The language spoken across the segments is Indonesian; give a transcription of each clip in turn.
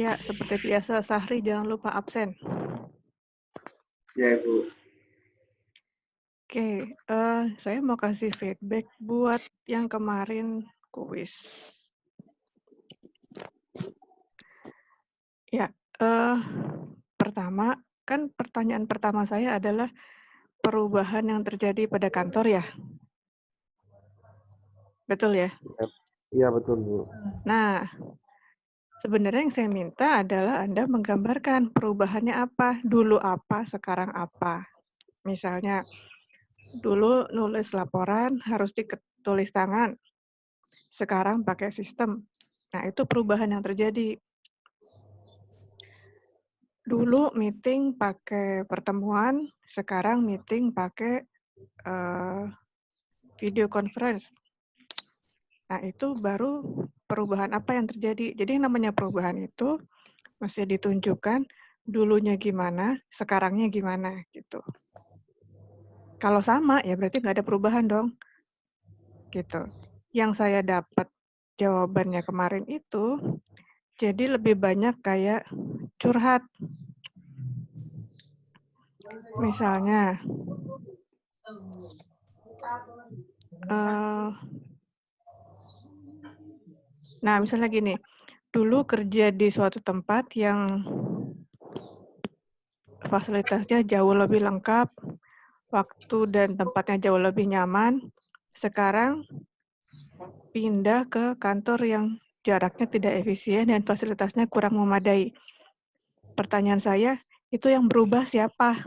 Ya, seperti biasa, Sahri jangan lupa absen. Ya, Bu. Oke, saya mau kasih feedback buat yang kemarin kuis. Ya, pertama, kan pertanyaan pertama saya adalah perubahan yang terjadi pada kantor ya? Betul ya? Iya, betul, Bu. Nah, sebenarnya yang saya minta adalah Anda menggambarkan perubahannya apa, dulu apa, sekarang apa. Misalnya, dulu nulis laporan harus ditulis tangan, sekarang pakai sistem. Nah, itu perubahan yang terjadi. Dulu meeting pakai pertemuan, sekarang meeting pakai video conference. Nah, itu baru perubahan apa yang terjadi. Jadi yang namanya perubahan itu mesti ditunjukkan dulunya gimana, sekarangnya gimana gitu. Kalau sama ya berarti nggak ada perubahan dong. Gitu. Yang saya dapat jawabannya kemarin itu jadi lebih banyak kayak curhat. Misalnya, nah misalnya gini, dulu kerja di suatu tempat yang fasilitasnya jauh lebih lengkap, waktu dan tempatnya jauh lebih nyaman. Sekarang pindah ke kantor yang jaraknya tidak efisien dan fasilitasnya kurang memadai. Pertanyaan saya, itu yang berubah siapa?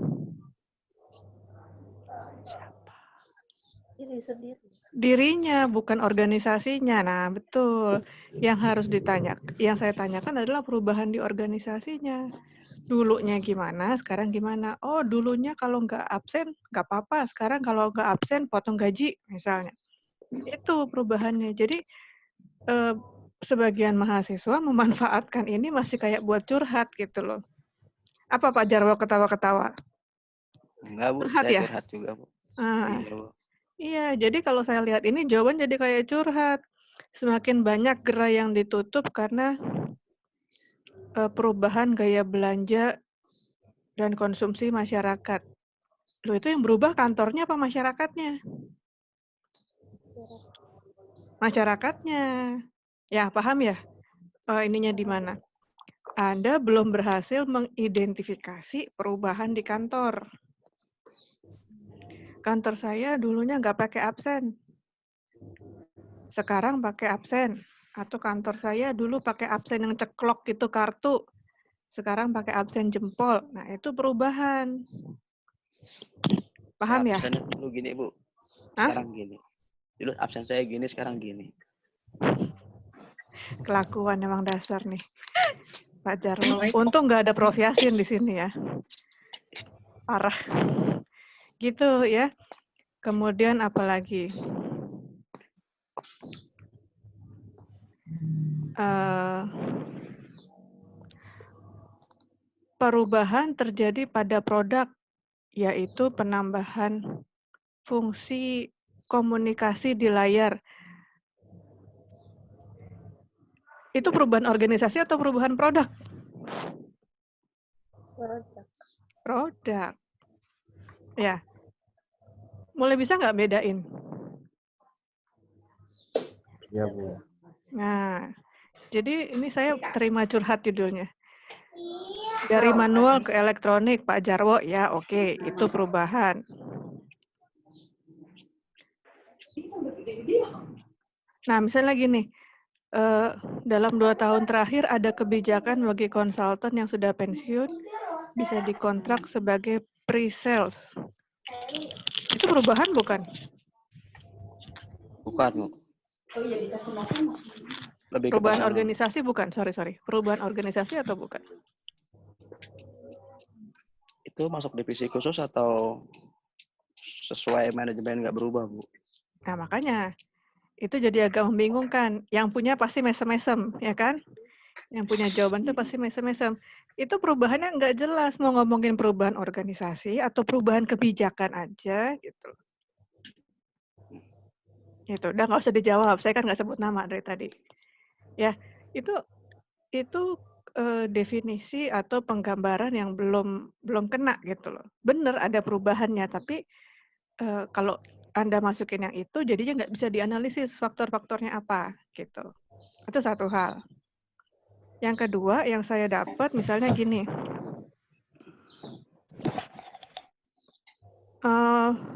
Dirinya, bukan organisasinya. Nah, betul. Yang harus ditanya, yang saya tanyakan adalah perubahan di organisasinya. Dulunya gimana, sekarang gimana? Oh, dulunya kalau nggak absen, nggak apa-apa. Sekarang kalau nggak absen, potong gaji, misalnya. Itu perubahannya. Jadi, sebagian mahasiswa memanfaatkan ini masih kayak buat curhat gitu loh. Apa Pak Jarwo ketawa-ketawa? Enggak, Bu. Curhat Saya ya? curhat juga, Bu. Nah, Iya, Bu. iya, jadi kalau saya lihat ini jawaban jadi kayak curhat. Semakin banyak gerai yang ditutup karena perubahan gaya belanja dan konsumsi masyarakat. Loh, itu yang berubah kantornya apa masyarakatnya? Masyarakatnya. Ya, paham ya? Ininya di mana? Anda belum berhasil mengidentifikasi perubahan di kantor. Kantor saya dulunya nggak pakai absen. Sekarang pakai absen. Atau kantor saya dulu pakai absen yang ceklok gitu kartu. Sekarang pakai absen jempol. Nah, itu perubahan. Paham ya? Absennya dulu gini, Bu. Hah? Sekarang gini. Dulu absen saya gini, sekarang gini. Kelakuan emang dasar nih. Pak Jarwo. Untung nggak ada Prof Yasin di sini ya. Parah. Gitu ya. Kemudian apalagi? Perubahan terjadi pada produk, yaitu penambahan fungsi komunikasi di layar. Itu perubahan organisasi atau perubahan produk? Produk. Ya. Mulai bisa nggak bedain? Ya, Bu. Nah, jadi ini saya terima curhat judulnya. Dari manual ke elektronik, Pak Jarwo, ya oke, itu perubahan. Nah, misalnya gini, dalam 2 tahun terakhir ada kebijakan bagi konsultan yang sudah pensiun bisa dikontrak sebagai pre-sales. Itu perubahan bukan? Bukan, Bu. Lebih ke Perubahan personal. organisasi bukan? Sorry. Perubahan organisasi atau bukan? Itu masuk divisi khusus atau sesuai manajemen nggak berubah, Bu? Nah, makanya itu jadi agak membingungkan. Yang punya pasti mesem-mesem, ya kan? Yang punya jawaban itu pasti mesem-mesem. Itu perubahannya nggak jelas. Mau ngomongin perubahan organisasi atau perubahan kebijakan aja gitu. Itu udah nggak usah dijawab. Saya kan nggak sebut nama dari tadi. Ya, itu definisi atau penggambaran yang belum kena gitu loh. Bener ada perubahannya, tapi kalau Anda masukin yang itu, jadinya nggak bisa dianalisis faktor-faktornya apa gitu. Itu satu hal. Yang kedua, yang saya dapat misalnya gini.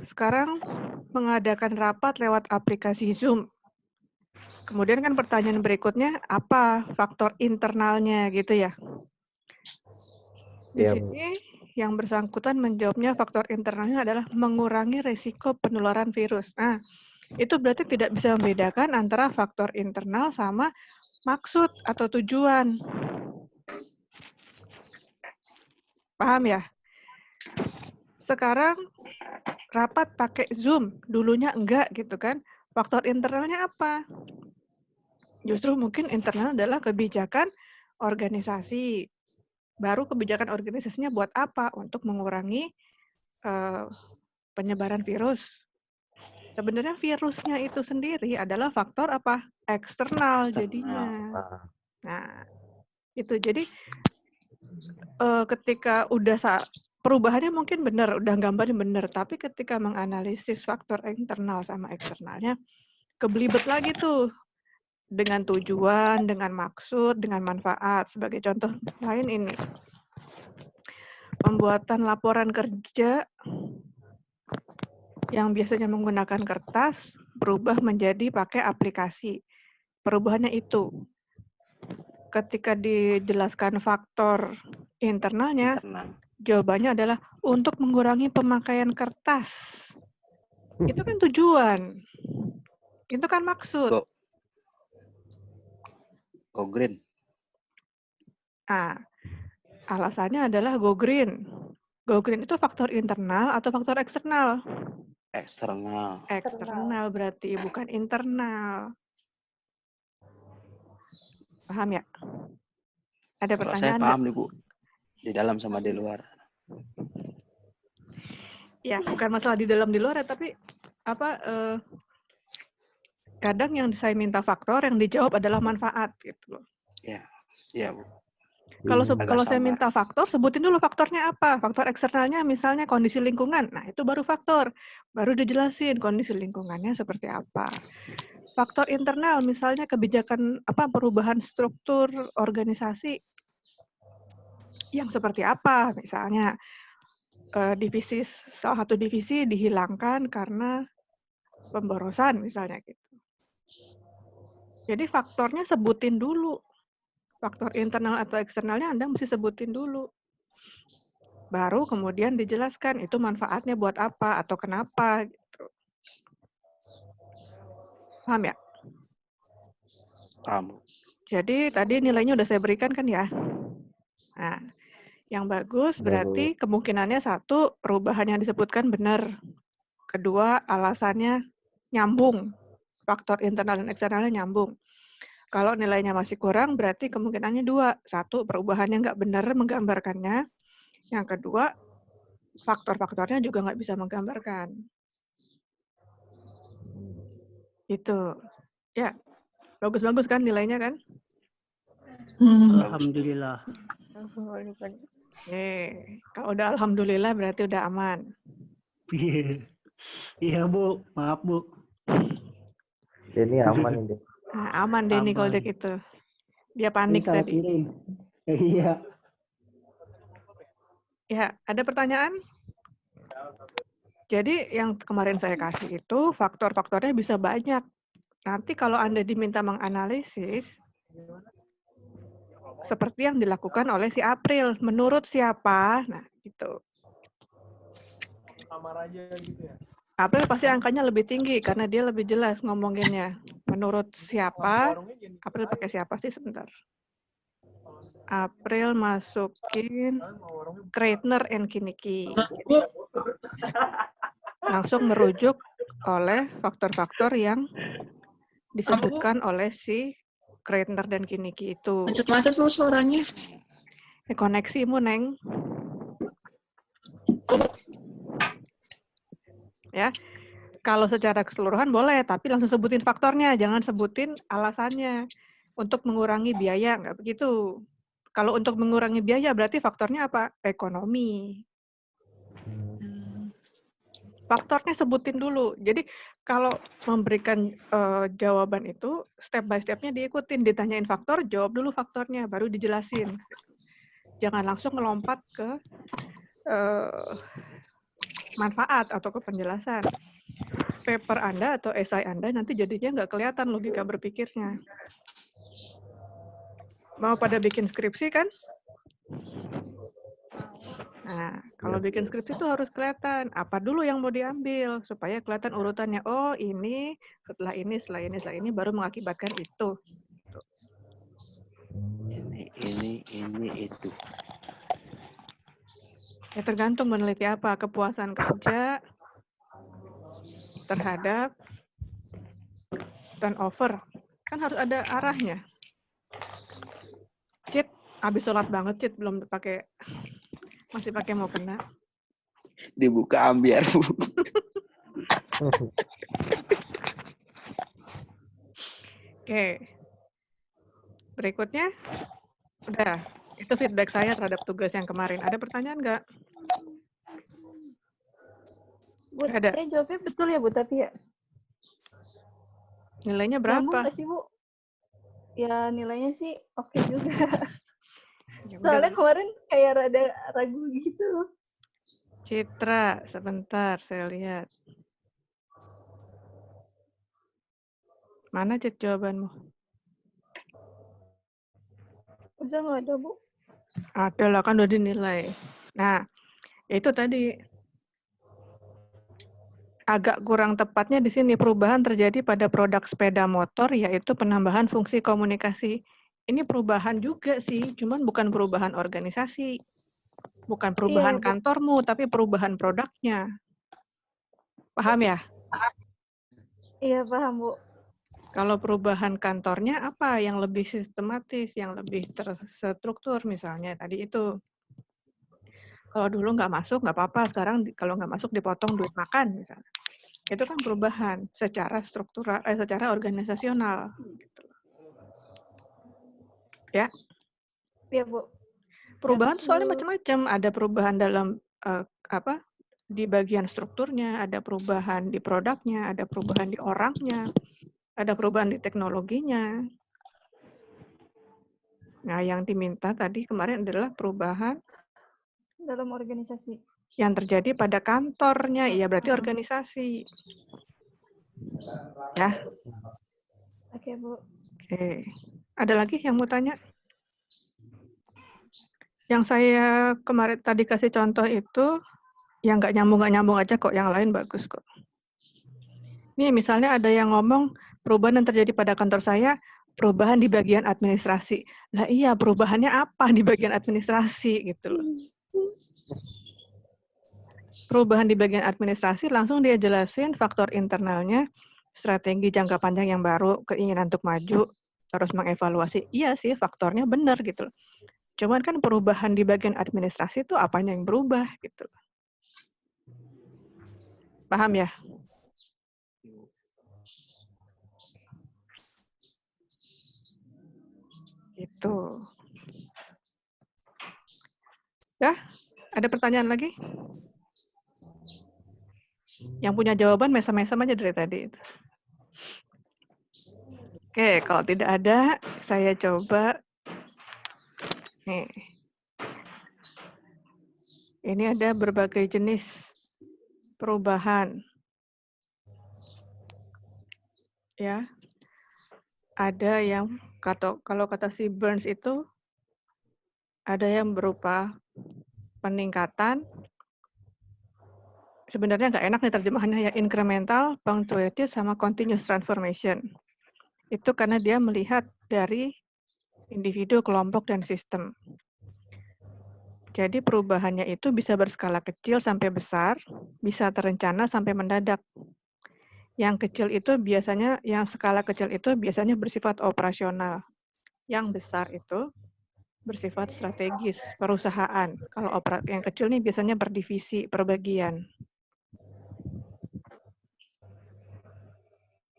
Sekarang mengadakan rapat lewat aplikasi Zoom. Kemudian kan pertanyaan berikutnya, apa faktor internalnya gitu ya. Di Iya, Bu. sini yang bersangkutan menjawabnya faktor internalnya adalah mengurangi risiko penularan virus. Nah, itu berarti tidak bisa membedakan antara faktor internal sama maksud atau tujuan. Paham ya? Sekarang rapat pakai Zoom, dulunya enggak gitu kan. Faktor internalnya apa? Justru mungkin internal adalah kebijakan organisasi. Baru kebijakan organisasinya buat apa? Untuk mengurangi penyebaran virus. Sebenarnya virusnya itu sendiri adalah faktor apa? Eksternal jadinya. Nah, itu jadi ketika udah perubahannya mungkin benar, udah gambarnya benar, tapi ketika menganalisis faktor internal sama eksternalnya, kebelibet lagi tuh dengan tujuan, dengan maksud, dengan manfaat. Sebagai contoh lain ini, pembuatan laporan kerja yang biasanya menggunakan kertas berubah menjadi pakai aplikasi. Perubahannya itu. Ketika dijelaskan faktor internalnya, jawabannya adalah untuk mengurangi pemakaian kertas. Itu kan tujuan. Itu kan maksud. Go green. Nah, alasannya adalah go green. Go green itu faktor internal atau faktor eksternal? Eksternal. Eksternal berarti, bukan internal. Paham ya? Ada Kalau pertanyaan? saya paham nih, Bu. Di dalam sama di luar. Ya, bukan masalah di dalam di luar, tapi kadang yang saya minta faktor, yang dijawab adalah manfaat gitu loh. Iya, Bu. Kalau saya minta faktor, sebutin dulu faktornya apa. Faktor eksternalnya misalnya kondisi lingkungan. Nah, itu baru faktor. Baru dijelasin kondisi lingkungannya seperti apa. Faktor internal misalnya kebijakan perubahan struktur organisasi yang seperti apa. Misalnya salah satu divisi dihilangkan karena pemborosan misalnya gitu. Jadi faktornya sebutin dulu. Faktor internal atau eksternalnya Anda mesti sebutin dulu. Baru kemudian dijelaskan itu manfaatnya buat apa atau kenapa gitu. Paham ya? Paham. Jadi tadi nilainya udah saya berikan kan ya. Nah, yang bagus berarti kemungkinannya satu, perubahan yang disebutkan benar. Kedua, alasannya nyambung. Faktor internal dan eksternalnya nyambung. Kalau nilainya masih kurang, berarti kemungkinannya dua. Satu, perubahannya nggak benar menggambarkannya. Yang kedua, faktor-faktornya juga nggak bisa menggambarkan. Itu. Ya, bagus-bagus kan nilainya kan? Alhamdulillah. Nih, kalau udah alhamdulillah berarti udah aman. Iya, Bu. Maaf, Bu. Ini aman ini. Nah, aman Denny kalau udah gitu. Dia panik Ini salah tadi. kirim. Iya. Ya, ada pertanyaan? Jadi yang kemarin saya kasih itu faktor-faktornya bisa banyak. Nanti kalau Anda diminta menganalisis, seperti yang dilakukan oleh si April. Menurut siapa? Nah, gitu. April pasti angkanya lebih tinggi karena dia lebih jelas ngomonginnya. Menurut siapa? April pakai siapa sih sebentar? April masukin Kreitner and Kiniki. Langsung merujuk oleh faktor-faktor yang disebutkan oleh si Kreitner dan Kiniki itu. Macet-macet lu suaranya. Koneksimu, Neng. Ya, kalau secara keseluruhan boleh, tapi langsung sebutin faktornya, jangan sebutin alasannya untuk mengurangi biaya, nggak begitu. Kalau untuk mengurangi biaya berarti faktornya apa? Ekonomi. Faktornya sebutin dulu. Jadi kalau memberikan jawaban itu step by step-nya diikutin, ditanyain faktor, jawab dulu faktornya, baru dijelasin. Jangan langsung melompat ke manfaat atau ke penjelasan. Paper Anda atau esai Anda nanti jadinya nggak kelihatan logika berpikirnya. Mau pada bikin skripsi kan? Nah, kalau bikin skripsi itu harus kelihatan apa dulu yang mau diambil supaya kelihatan urutannya. Oh, ini, setelah ini, setelah ini baru mengakibatkan itu. Ini itu. Ya tergantung meneliti apa, kepuasan kerja terhadap turnover. Kan harus ada arahnya. Cit, habis sholat banget, Cit, belum pakai, masih pakai mau kena. Dibuka ambiar, Bu. Oke. Berikutnya, udah. Itu feedback saya terhadap tugas yang kemarin. Ada pertanyaan nggak? Bu, Ada. saya jawabnya betul ya Bu, tapi ya Nilainya nyambung berapa? nggak sih Bu? Ya nilainya sih oke juga. Ya udah. Soalnya kemarin kayak rada ragu gitu. Citra, sebentar saya lihat. Mana Cit jawabanmu? Masa nggak ada Bu? Ada lah, kan udah dinilai. Nah, itu tadi. Agak kurang tepatnya di sini perubahan terjadi pada produk sepeda motor, yaitu penambahan fungsi komunikasi. Ini perubahan juga sih, cuman bukan perubahan organisasi. Bukan perubahan Bu. kantormu, tapi perubahan produknya. Paham ya? Iya paham Bu. Kalau perubahan kantornya apa yang lebih sistematis, yang lebih terstruktur misalnya tadi itu. Kalau dulu nggak masuk, nggak apa-apa. Sekarang kalau nggak masuk dipotong duit makan misalnya. Itu kan perubahan secara struktural, secara organisasional. Gitu. Ya. Iya Bu. Perubahan Terus, soalnya Bu, macam-macam. Ada perubahan dalam di bagian strukturnya, ada perubahan di produknya, ada perubahan di orangnya, ada perubahan di teknologinya. Nah, yang diminta tadi kemarin adalah perubahan dalam organisasi. yang terjadi pada kantornya, iya berarti organisasi. Ya. Oke Bu. Oke. Ada lagi yang mau tanya? Yang saya kemarin tadi kasih contoh itu, yang nggak nyambung aja kok, yang lain bagus kok. Nih, misalnya ada yang ngomong, perubahan yang terjadi pada kantor saya, perubahan di bagian administrasi. Lah iya, perubahannya apa di bagian administrasi gitu loh. Perubahan di bagian administrasi langsung dia jelasin faktor internalnya, strategi jangka panjang yang baru, keinginan untuk maju, terus mengevaluasi. Iya sih, faktornya benar gitu loh. Cuman kan perubahan di bagian administrasi itu apanya yang berubah gitu. Paham ya? Gitu. Ya, ada pertanyaan lagi? Yang punya jawaban mesem-mesem aja dari tadi. Oke, kalau tidak ada, saya coba. Nih. Ini ada berbagai jenis perubahan. Ya. Ada yang kalau kata si Burns itu ada yang berupa peningkatan. Sebenarnya nggak enak nih terjemahannya ya, incremental, punctuated, sama continuous transformation. Itu karena dia melihat dari individu, kelompok, dan sistem. Jadi perubahannya itu bisa berskala kecil sampai besar, bisa terencana sampai mendadak. Yang kecil itu biasanya, yang skala kecil itu biasanya bersifat operasional. Yang besar itu bersifat strategis, perusahaan. Kalau yang kecil nih biasanya berdivisi, perbagian.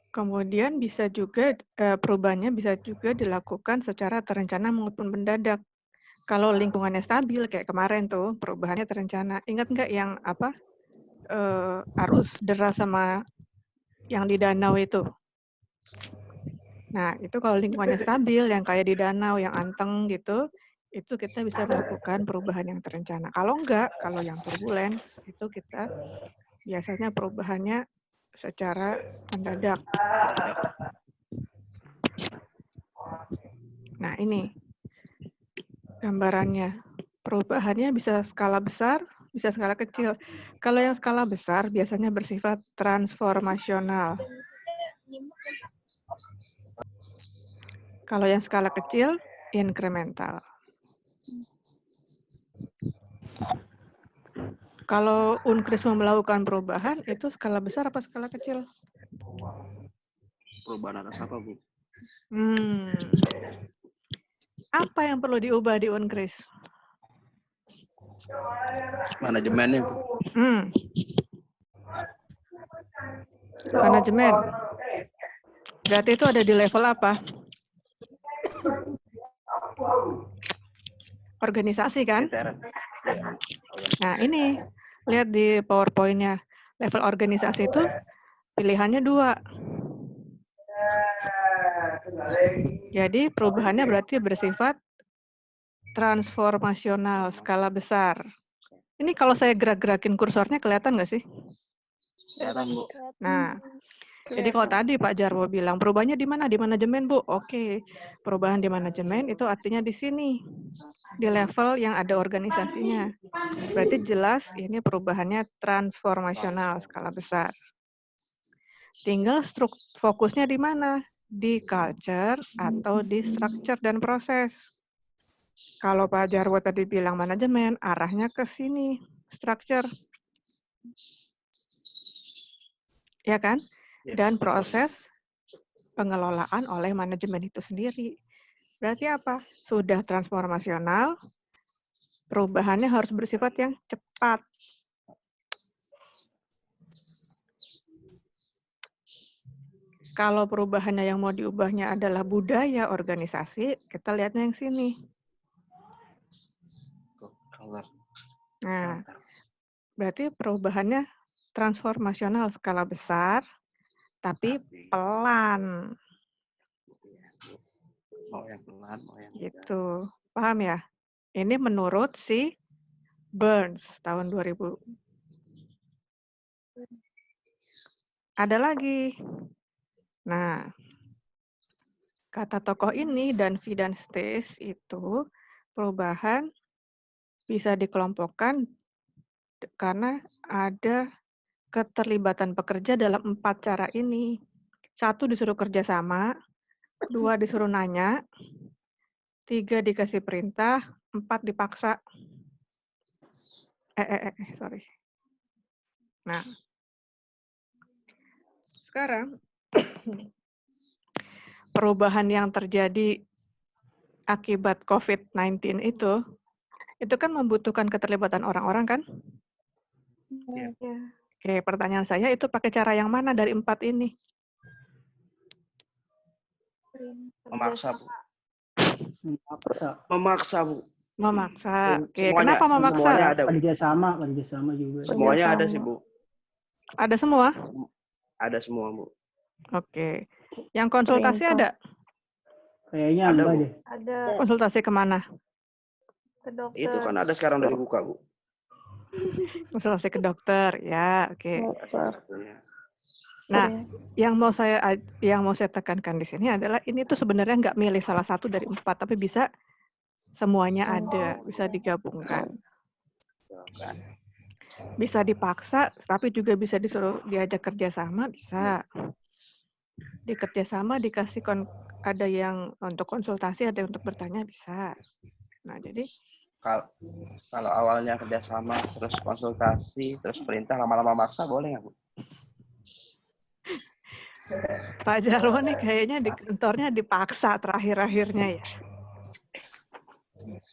Kemudian bisa juga perubahannya bisa juga dilakukan secara terencana maupun mendadak. Kalau lingkungannya stabil kayak kemarin tuh perubahannya terencana. Ingat nggak yang apa arus deras sama yang di danau itu? Nah itu kalau lingkungannya stabil, yang kayak di danau, yang anteng gitu, itu kita bisa melakukan perubahan yang terencana. Kalau enggak, kalau yang turbulence itu kita biasanya perubahannya secara mendadak. Nah ini gambarannya. Perubahannya bisa skala besar, bisa skala kecil. Kalau yang skala besar biasanya bersifat transformasional. Kalau yang skala kecil, incremental. Kalau UNCRIS mau melakukan perubahan, itu skala besar apa skala kecil? Perubahan atas apa, Bu? Apa yang perlu diubah di UNCRIS? Manajemennya, Bu. Manajemen. Berarti itu ada di level apa? Organisasi kan? Nah ini, lihat di PowerPoint-nya. Level organisasi itu pilihannya 2. Jadi perubahannya berarti bersifat transformasional, skala besar. Ini kalau saya gerak-gerakin kursornya kelihatan nggak sih? Kelihatan, Bu. Nah, jadi kalau tadi Pak Jarwo bilang perubahannya di mana? Di manajemen, Bu. Oke, perubahan di manajemen itu artinya di sini, di level yang ada organisasinya. Berarti jelas ini perubahannya transformasional, skala besar. Tinggal fokusnya di mana? Di culture atau di structure dan proses. Kalau Pak Jarwo tadi bilang manajemen, arahnya ke sini, structure. Ya kan? Dan proses pengelolaan oleh manajemen itu sendiri. Berarti apa? Sudah transformasional, perubahannya harus bersifat yang cepat. Kalau perubahannya yang mau diubahnya adalah budaya organisasi, kita lihatnya yang sini. Nah, berarti perubahannya transformasional skala besar, tapi pelan. Mau yang pelan, mau yang gitu. Paham ya? Ini menurut si Burns tahun 2000. Ada lagi. Nah, kata tokoh ini dan V dan Stace itu perubahan bisa dikelompokkan karena ada keterlibatan pekerja dalam 4 cara ini. 1 disuruh kerjasama, 2 disuruh nanya, 3 dikasih perintah, 4 dipaksa. Sorry. Nah, sekarang perubahan yang terjadi akibat COVID-19 itu kan membutuhkan keterlibatan orang-orang kan? Ya. Oke, pertanyaan saya itu pakai cara yang mana dari 4 ini? memaksa, Bu. Memaksa. Memaksa, Bu. Memaksa. Oke, Semuanya, kenapa memaksa? semuanya ada, Bu. Kerjasama juga. Semuanya ada sih, Bu. Ada semua? Ada semua, Bu. Oke. Yang konsultasi ada? Kayaknya Ada, enggak Bu. deh. Ada Konsultasi kemana? ke dokter. Itu kan ada sekarang udah dibuka, Bu. Konsultasi ke dokter, ya, oke. Satunya. Nah, yang mau saya tekankan di sini adalah ini tuh sebenarnya nggak milih salah satu dari 4, tapi bisa semuanya ada, bisa digabungkan. Bisa dipaksa, tapi juga bisa disuruh diajak kerjasama, bisa. Di kerjasama dikasih ada yang untuk konsultasi, ada yang untuk bertanya, bisa. Nah, jadi kalau awalnya kerjasama, terus konsultasi, terus perintah, lama-lama maksa, boleh nggak, Bu? Pak Jarwo nih kayaknya di kantornya dipaksa terakhir-akhirnya ya.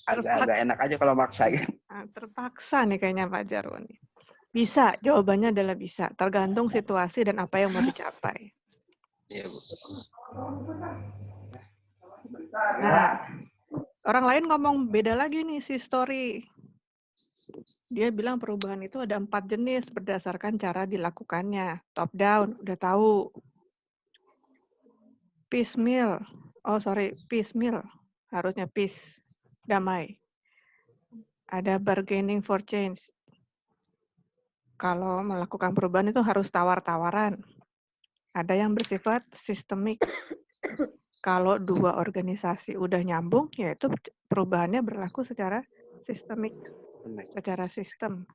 Agak enak aja kalau maksa, gitu. Terpaksa nih kayaknya Pak Jarwo nih. Bisa, jawabannya adalah bisa. Tergantung situasi dan apa yang mau dicapai. Iya, Bu. Nah, Orang lain ngomong beda lagi nih si Story. Dia bilang perubahan itu ada 4 jenis berdasarkan cara dilakukannya. Top down, udah tahu. Piecemeal, piecemeal. Harusnya peace, damai. Ada bargaining for change. Kalau melakukan perubahan itu harus tawar-tawaran. Ada yang bersifat sistemik. Kalau dua organisasi udah nyambung, yaitu perubahannya berlaku secara sistemik, secara sistem.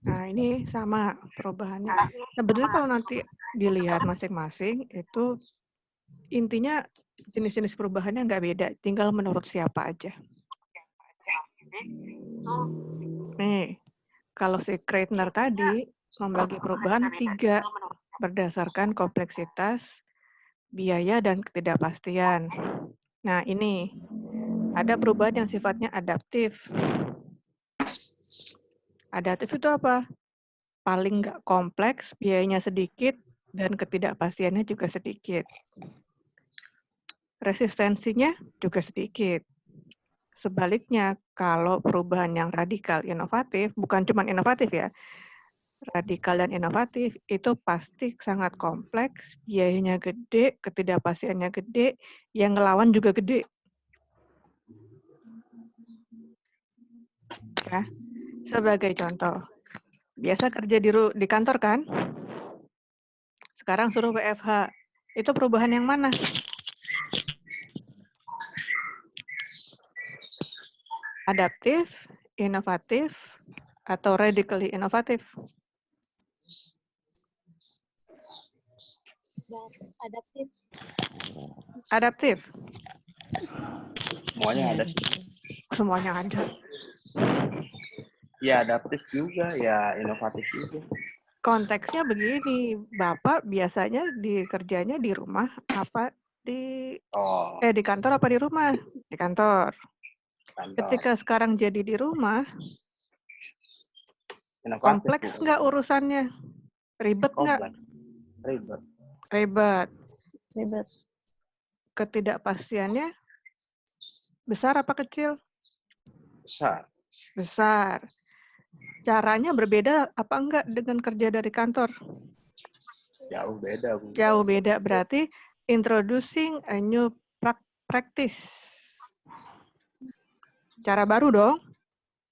Nah, ini sama perubahannya. Sebetulnya kalau nanti dilihat masing-masing, itu intinya jenis-jenis perubahannya nggak beda, tinggal menurut siapa aja. Nih, kalau si Kreitner tadi membagi perubahan 3 berdasarkan kompleksitas, biaya, dan ketidakpastian. Nah, ini ada perubahan yang sifatnya adaptif. Adaptif itu apa? Paling nggak kompleks, biayanya sedikit, dan ketidakpastiannya juga sedikit. Resistensinya juga sedikit. Sebaliknya, kalau perubahan yang radikal inovatif, bukan cuma inovatif ya, radikal dan inovatif itu pasti sangat kompleks, biayanya gede, ketidakpastiannya gede, yang ngelawan juga gede. Ya, sebagai contoh, biasa kerja di kantor kan? Sekarang suruh WFH. Itu perubahan yang mana? Adaptif, inovatif, atau radically inovatif? Adaptif. Adaptif. Semuanya ada. Semuanya ada. Ya adaptif juga, ya inovatif juga. Konteksnya begini, Bapak biasanya kerjanya di rumah apa di kantor apa di rumah? Di kantor. Ketika sekarang jadi di rumah, Inovatif, kompleks nggak urusannya? Ribet nggak? Ribet. Ribet. Ribet. Ketidakpastiannya besar apa kecil? Besar. Besar. Caranya berbeda apa enggak dengan kerja dari kantor? Jauh beda, Bu. Jauh beda, berarti introducing a new practice. Cara baru dong,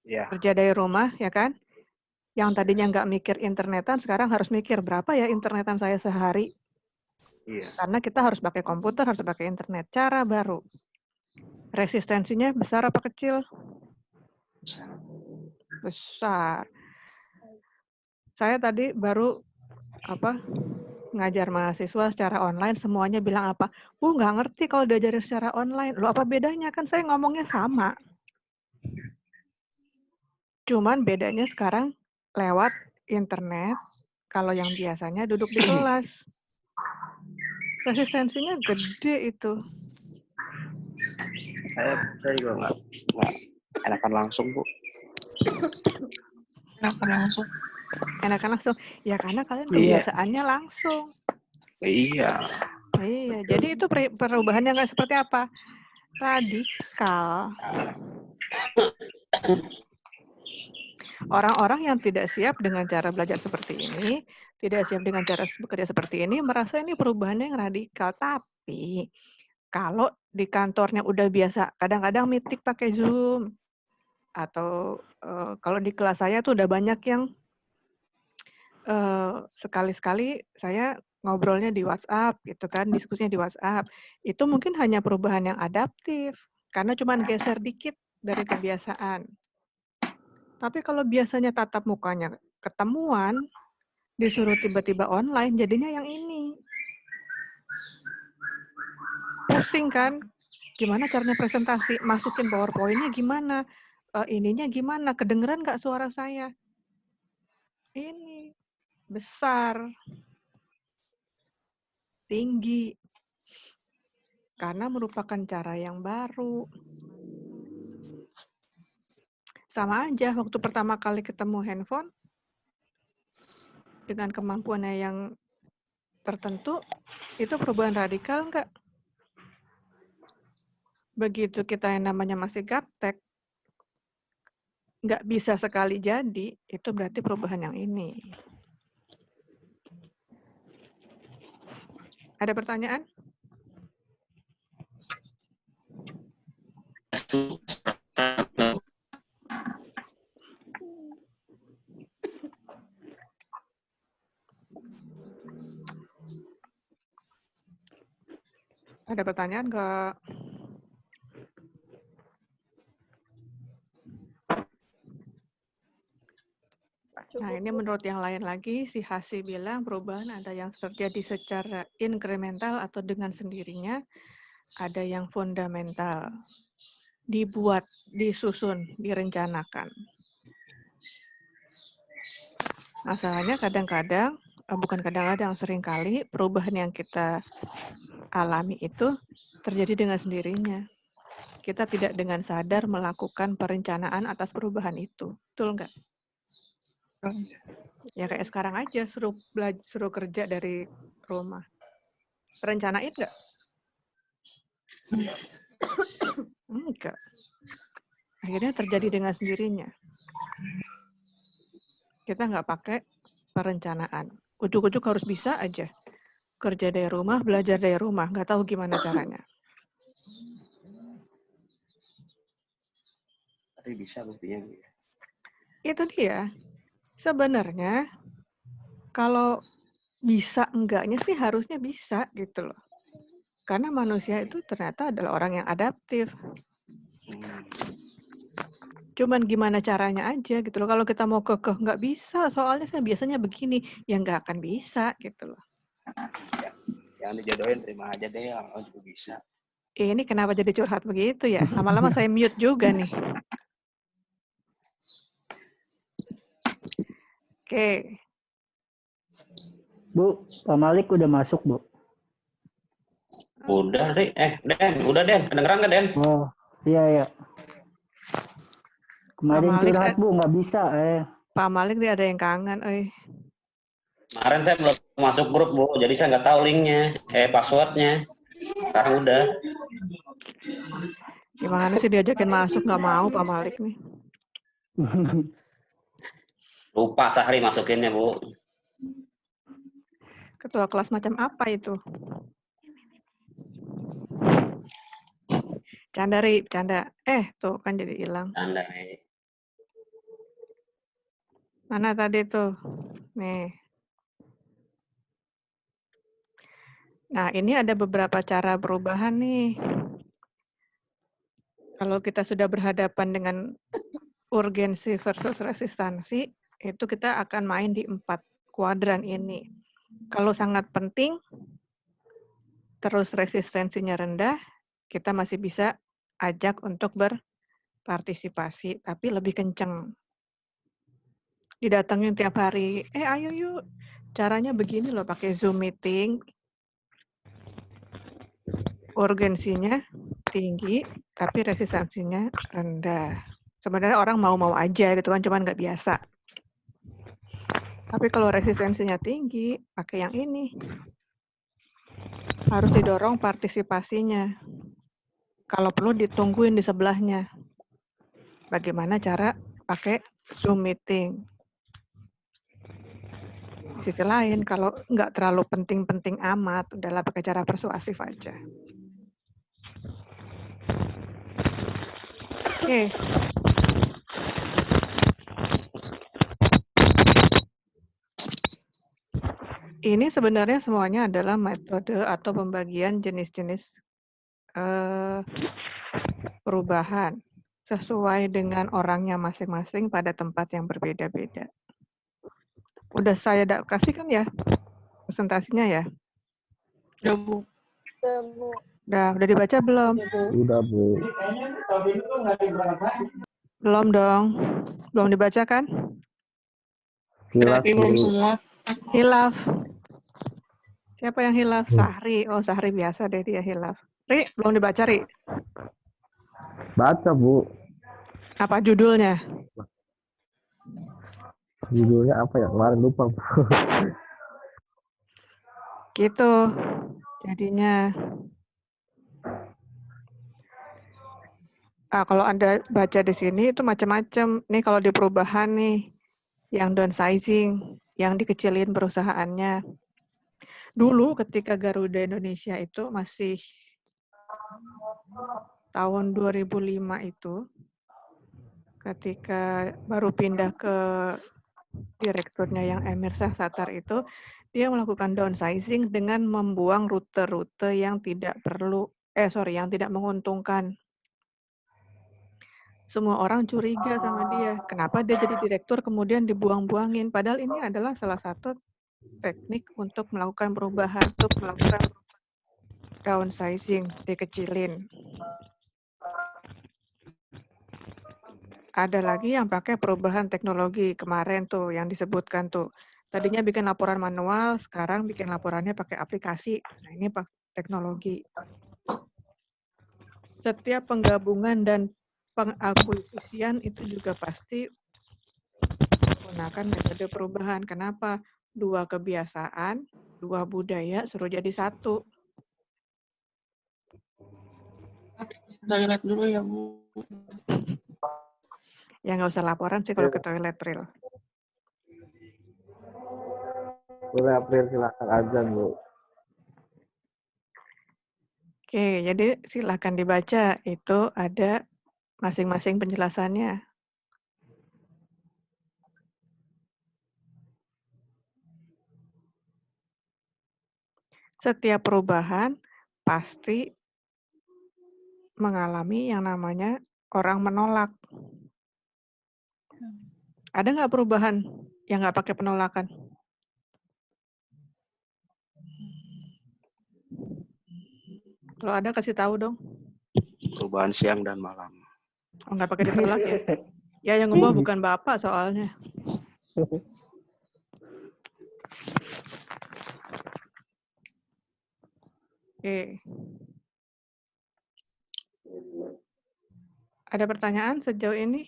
Ya. kerja dari rumah, ya kan? Yang tadinya nggak mikir internetan, sekarang harus mikir berapa ya internetan saya sehari. Iya. Karena kita harus pakai komputer, harus pakai internet. Cara baru. Resistensinya besar apa kecil? Besar. Saya tadi baru ngajar mahasiswa secara online, semuanya bilang apa? Nggak ngerti kalau diajarin secara online. Loh, apa bedanya? Kan saya ngomongnya sama. Cuman bedanya sekarang lewat internet, kalau yang biasanya duduk di kelas. Resistensinya gede itu. Saya juga nggak enakan langsung, Bu. Enakan langsung. Ya karena kalian kebiasaannya langsung. Iya. Iya, jadi itu perubahan yang nggak seperti apa? Radikal. Orang-orang yang tidak siap dengan cara belajar seperti ini, tidak siap dengan cara bekerja seperti ini, merasa ini perubahannya yang radikal. Tapi kalau di kantornya udah biasa, kadang-kadang meeting pakai Zoom, atau kalau di kelas saya tuh udah banyak yang sekali-sekali saya ngobrolnya di WhatsApp, gitu kan, diskusinya di WhatsApp. Itu mungkin hanya perubahan yang adaptif, karena cuma geser dikit dari kebiasaan. Tapi kalau biasanya tatap mukanya ketemuan, disuruh tiba-tiba online, jadinya yang ini. Pusing kan? Gimana caranya presentasi? Masukin PowerPoint-nya gimana? Ininya gimana? Kedengeran nggak suara saya? Ini. Besar. Tinggi. Karena merupakan cara yang baru. Sama aja, waktu pertama kali ketemu handphone, dengan kemampuannya yang tertentu, itu perubahan radikal enggak? Begitu kita yang namanya masih gaptek, nggak bisa sekali jadi, itu berarti perubahan yang ini. Ada pertanyaan? Ada pertanyaan nggak? Nah, ini menurut yang lain lagi, si Hasi bilang perubahan ada yang terjadi secara inkremental atau dengan sendirinya, ada yang fundamental, dibuat, disusun, direncanakan. Masalahnya kadang-kadang, bukan kadang-kadang, seringkali perubahan yang kita alami itu terjadi dengan sendirinya. Kita tidak dengan sadar melakukan perencanaan atas perubahan itu. Betul nggak? Ya kayak sekarang aja, suruh kerja dari rumah. Rencanain nggak? Enggak. Akhirnya terjadi dengan sendirinya. Kita nggak pakai perencanaan. Ujuk-ujuk harus bisa aja. Kerja dari rumah, belajar dari rumah. Nggak tahu gimana caranya. Tapi bisa buktinya. Itu dia. Sebenarnya, kalau bisa enggaknya sih harusnya bisa gitu loh. Karena manusia itu ternyata adalah orang yang adaptif. Cuman gimana caranya aja gitu loh. Kalau kita mau kekeh nggak bisa, soalnya saya biasanya begini, ya nggak akan bisa gitu loh. Yang dijodohin terima aja deh, orang juga bisa. Ini kenapa jadi curhat begitu ya? Lama-lama saya mute juga nih. Oke. Bu, Pak Malik udah masuk, Bu. Udah, Den. Udah, Den. Kedengeran nggak, Den? Oh, iya. Kemarin Malik, curhat, Bu, nggak bisa. Pak Malik dia ada yang kangen, Kemarin saya belum masuk grup, Bu. Jadi saya nggak tahu linknya, passwordnya. Sekarang udah. Gimana sih diajakin masuk nggak mau Pak Malik nih? Lupa Sahri masukinnya, Bu. Ketua kelas macam apa itu? Canda. Tuh kan jadi hilang. Tanda. Mana tadi tuh? Nih. Nah, ini ada beberapa cara perubahan nih. Kalau kita sudah berhadapan dengan urgensi versus resistansi, itu kita akan main di 4 kuadran ini. Kalau sangat penting, terus resistensinya rendah, kita masih bisa ajak untuk berpartisipasi, tapi lebih kenceng. Didatengin tiap hari, ayo yuk, caranya begini loh, pakai Zoom meeting, urgensinya tinggi, tapi resistansinya rendah. Sebenarnya orang mau-mau aja gitu kan, cuman nggak biasa. Tapi kalau resistensinya tinggi, pakai yang ini. Harus didorong partisipasinya. Kalau perlu ditungguin di sebelahnya. Bagaimana cara pakai Zoom meeting. Di sisi lain, kalau nggak terlalu penting-penting amat, udahlah pakai cara persuasif aja. Oke. Ini sebenarnya semuanya adalah metode atau pembagian jenis-jenis perubahan sesuai dengan orangnya masing-masing pada tempat yang berbeda-beda. Udah saya kasih kan ya presentasinya ya? Udah, Bu. Udah dibaca belum? Udah, Bu. Belum dong. Belum dibaca kan? Hilaf, Tapi belum Bu. semua. Hilaf. Siapa yang hilaf? Sahri. Oh, Sahri biasa deh dia hilaf. Ri, belum dibaca, Ri? Baca, Bu. Apa judulnya? Judulnya apa ya? Kemarin lupa, Bu. Gitu. Jadinya. Kalau Anda baca di sini itu macam-macam. Nih kalau di perubahan nih, yang downsizing, yang dikecilin perusahaannya. Dulu ketika Garuda Indonesia itu masih tahun 2005 itu, ketika baru pindah ke direkturnya yang Emir Syahsatar itu, dia melakukan downsizing dengan membuang rute-rute yang tidak yang tidak menguntungkan. Semua orang curiga sama dia. Kenapa dia jadi direktur kemudian dibuang-buangin? Padahal ini adalah salah satu teknik untuk melakukan perubahan, untuk melakukan downsizing, dikecilin. Ada lagi yang pakai perubahan teknologi kemarin tuh yang disebutkan tuh. Tadinya bikin laporan manual, sekarang bikin laporannya pakai aplikasi. Nah, ini pakai teknologi. Setiap penggabungan dan pengakuisisian itu juga pasti menggunakan metode perubahan. Kenapa? 2 kebiasaan, 2 budaya suruh jadi 1. Toilet dulu ya, Bu. Ya nggak usah laporan sih kalau ke toilet, Pril. Boleh April silakan azan, Bu. Oke, jadi silakan dibaca. Itu ada masing-masing penjelasannya. Setiap perubahan pasti mengalami yang namanya orang menolak. Ada nggak perubahan yang nggak pakai penolakan? Kalau ada kasih tahu dong. Perubahan siang dan malam. Oh, nggak pakai ditolak ya? Ya yang ngubah bukan Bapak soalnya. Oke. Ada pertanyaan sejauh ini?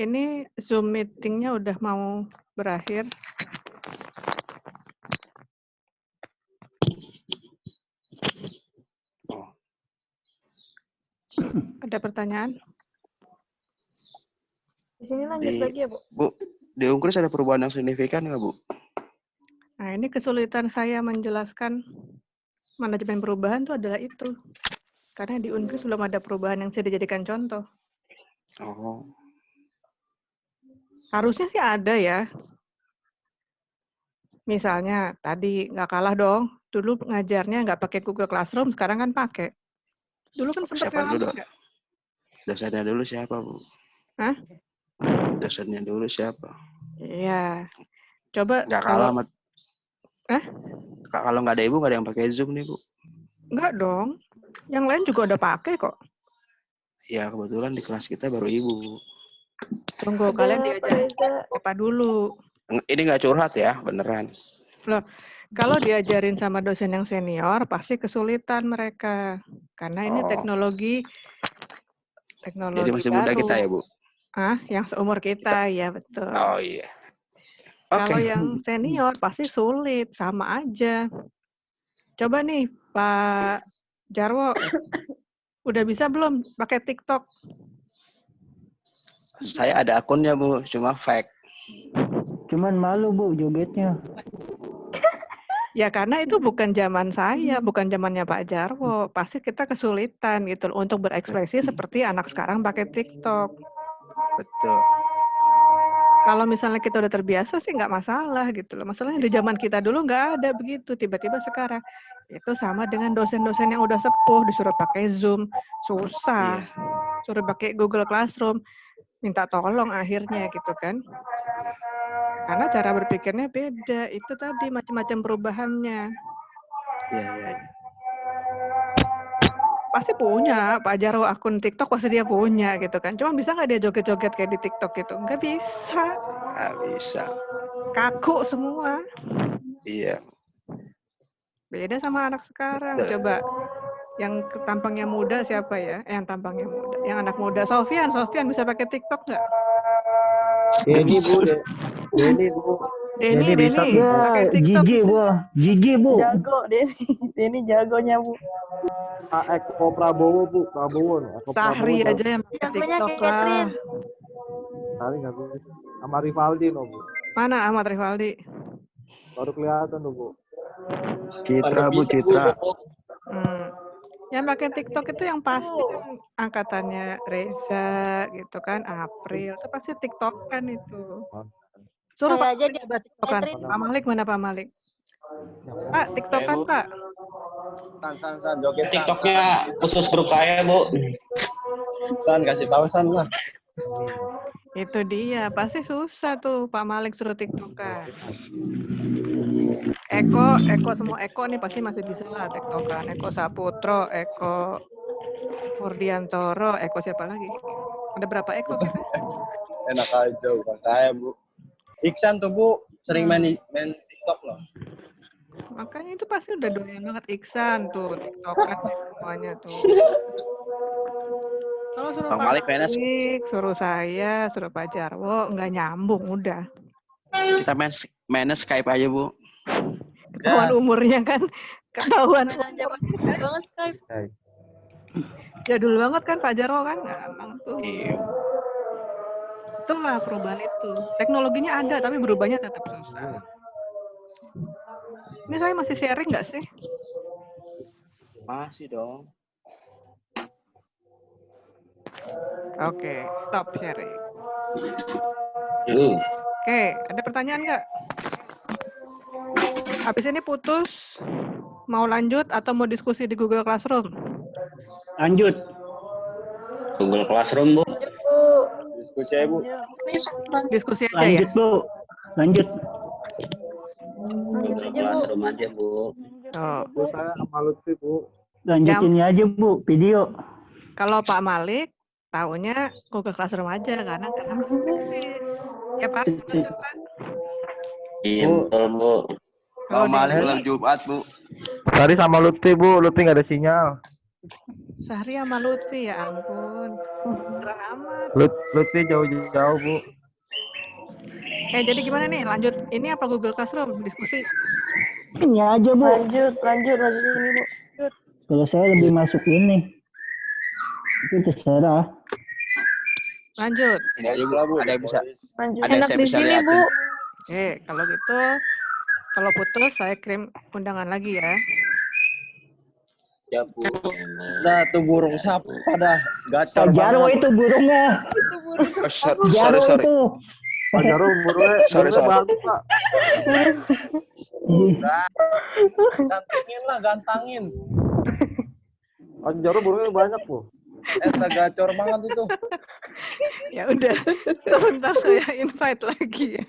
Ini Zoom meeting-nya udah mau berakhir. Ada pertanyaan? Di sini lanjut lagi ya, Bu? Bu, di Unggris ada perubahan yang signifikan nggak, Bu? Nah, ini kesulitan saya menjelaskan manajemen perubahan itu adalah itu. Karena di Unggris belum ada perubahan yang bisa dijadikan contoh. Oh. Harusnya sih ada ya. Misalnya, tadi nggak kalah dong. Dulu ngajarnya nggak pakai Google Classroom, sekarang kan pakai. Dulu kan sempat Siapa dulu, ngalamin nggak? Dosennya dulu siapa, Bu? Hah? Dosennya dulu siapa? Iya. Coba Nggak kalau... kalah sama... Kalau nggak ada Ibu, nggak ada yang pakai Zoom nih, Bu. Nggak dong. Yang lain juga udah pakai kok. Ya, kebetulan di kelas kita baru Ibu. Tunggu, Ada kalian diajarin Reza. apa dulu. Ini nggak curhat ya, beneran. Loh, kalau diajarin sama dosen yang senior, pasti kesulitan mereka. Karena ini teknologi Jadi masih baru. muda kita ya, Bu? Yang seumur kita, ya betul. Oh iya. Kalau Oke. yang senior pasti sulit, sama aja. Coba nih, Pak Jarwo, udah bisa belum pakai TikTok? Saya ada akunnya, Bu, cuma fake. Cuman malu, Bu, jogetnya. Ya karena itu bukan zaman saya, bukan zamannya Pak Jarwo. Pasti kita kesulitan gitu loh untuk berekspresi seperti anak sekarang pakai TikTok. Betul. Kalau misalnya kita udah terbiasa sih nggak masalah gitu loh. Masalahnya di zaman kita dulu nggak ada begitu. Tiba-tiba sekarang. Itu sama dengan dosen-dosen yang udah sepuh, disuruh pakai Zoom. Susah. Iya. Suruh pakai Google Classroom. Minta tolong akhirnya gitu kan. Karena cara berpikirnya beda. Itu tadi macam-macam perubahannya. Iya. Pasti punya, Pak Jarwo akun TikTok pasti dia punya gitu kan. Cuma bisa nggak dia joget-joget kayak di TikTok gitu? Nggak bisa. Nggak bisa. Kaku semua. Iya. Beda sama anak sekarang. Coba yang tampangnya muda siapa ya? Yang tampangnya muda. Yang anak muda. Sofian bisa pakai TikTok nggak? Denny, Bu. Denny, Bu. Denny, Denny bisa, Denny, Bu. pakai Ya, TikTok. Gigi bu. Gigi bu. Jago Denny. Denny jagonya Bu. Eko Prabowo, Bu. Prabowo nih. Eko Sahri Prabowo aja yang pakai Jagonya TikTok lah. Catherine. Kali nggak bisa. Sama Rivaldi no, Bu. Mana Ahmad Rivaldi? Baru kelihatan tuh, Bu. Citra, Bu, Citra. Yang pakai TikTok itu yang pasti kan angkatannya Reza gitu kan, April. Itu pasti TikTokan itu. Suruh Saya Pak aja Malik dia coba TikTokan. Catherine. Pak Malik mana Pak Malik? Pak, TikTokan Pak. San, joget San. TikToknya khusus grup saya, Bu. San, kasih tahu San lah. Itu dia, pasti susah tuh Pak Malik suruh TikTokan. Eko semua Eko nih pasti masih bisa lah TikTokan. Eko Saputro, Eko Purdiantoro, Eko siapa lagi? Ada berapa Eko kita? Enak aja bukan saya, Bu. Iksan tuh, Bu, sering main TikTok loh. Makanya itu pasti udah doyan banget Iksan tuh TikTokan semuanya tuh. Kalau suruh Bang Pak Malik PNS. Malik, suruh saya, suruh Pak Jarwo, nggak nyambung udah. Kita mainnya Skype aja, Bu. Ketahuan umurnya kan, ketahuan. Jangan banget Skype. Jadul banget kan Pak Jarwo kan, nah, emang tuh. Iya. Itulah perubahan itu. Teknologinya ada, tapi berubahnya tetap susah. Ini saya masih sharing nggak sih? Masih dong. Oke, stop sharing. Yuk. Oke, ada pertanyaan nggak? Habis ini putus, mau lanjut atau mau diskusi di Google Classroom? Lanjut. Google Classroom, Bu. Diskusi aja, Bu. Diskusi aja ya? Lanjut bu. Lanjut. Google Classroom aja, Bu. Oh. Bu, saya sama Lutfi, Bu. Lanjutin aja bu. Video. Kalau Pak Malik, taunya Google Classroom aja, karena masih krisis. Ya Pak? Iya, Bu. betul, Bu. Kalau Malik di- malam Jumat, Bu. Tadi sama Lutfi, Bu. Lutfi nggak ada sinyal. Sehari sama Lutfi, ya ampun. Beneran amat. Lutfi jauh-jauh, Bu. Jadi gimana nih? Lanjut ini apa Google Classroom? Diskusi. Ini aja bu. Lanjut ini Bu. Kalau saya lebih masuk ini. Itu terserah. Lanjut. Ini aja, Bu. Ada yang bisa. Lanjut. Ada yang Enak saya di bisa sini liatin. Bu. Oke, kalau gitu, kalau putus saya kirim undangan lagi ya. Ya, Bu. Nah, tuh burung siapa dah? Gacor Jarwo banget. itu burungnya. Oh, sorry, Jarwo sorry. itu. Pak Jaro, burungnya Sorry. bagus, Pak. Gantengin lah, gantangin. Pak Jaro burungnya banyak, Bu. Eta gacor banget itu. Ya udah, sebentar saya invite lagi ya.